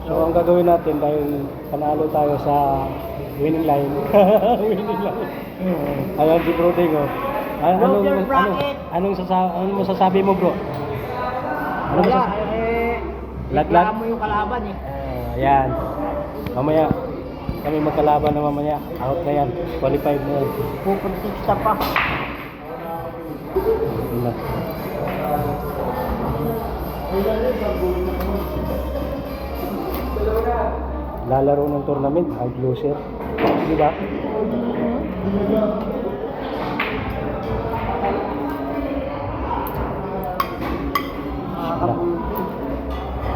So ang gagawin natin dahil panalo tayo sa winning line. Winning line. Ayan si Bro Ding, oh. Anong masasabi mo, bro? Ano Wala, Laglag? reklamo yung kalaban eh. Ayan. Mamaya, kami magkalaban na mamaya. Out na yan. Qualified na yan. Pupuntiksta pa. Yun na. Lalaro ng tournament, hard loser. Di ba?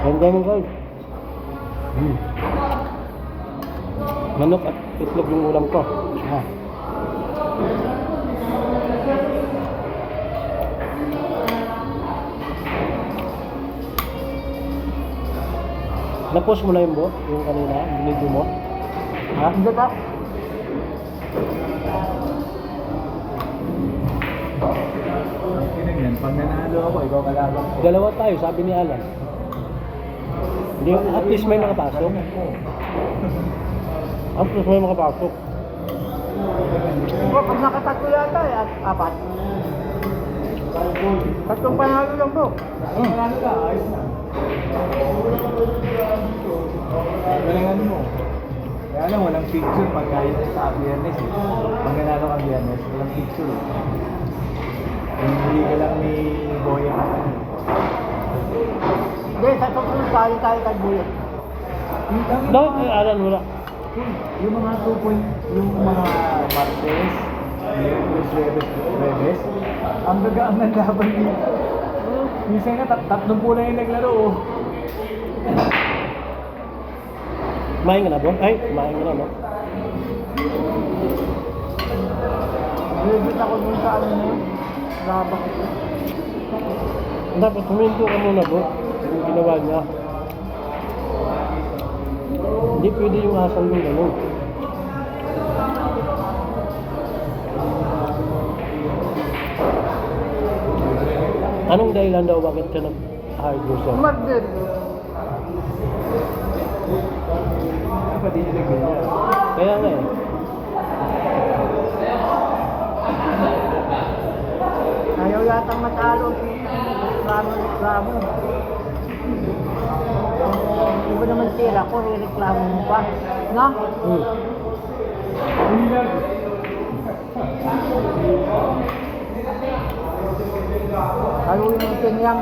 Yan ganun guys. Manok at itlog yung ulam ko. Na-post mo na yung kanina, binidyo mo? Ha? Hindi ka? Yan, pag nanalo ako, ikaw kalaban ko. Dalawa tayo, sabi ni Alan. Hindi, at least may makapasok. At least may makapasok. Pag nakatatlo yata eh, at apat. Tatlong panalo lang bro. Nanalo ka, ayos na. Galingan mo. Kaya lang, walang picture pag kahit sa Biyernes eh. Pag nanalo ka Biyernes, walang picture eh. Hindi ka lang ni Boya. Hindi, sa susunod tayo kay Buyo. Dapat kay Alan wala. Yung mga 2 point, yung mga Martes, Miyerkules, Jueves, ang gagaan ng laban dito. Minsan nga, tatlong pula yung naglaro oh. Kumain ka na, bro? Ay, kumain ka na, no? Bibit ako dun sa ano na yun. Labak ito. Dapat huminto ka muna, bro. Yung ginawa niya. Hindi pwede yung asal yung gano'n. Anong dahilan daw bakit ka nag-hard loser? Magdid. Dapat din yung ganyan. Kaya nga eh. Ayaw yatang matalo. Reklamo. Hindi ko naman tira ko, re-reklamo mo pa. No? Haluin mo yung pinyang.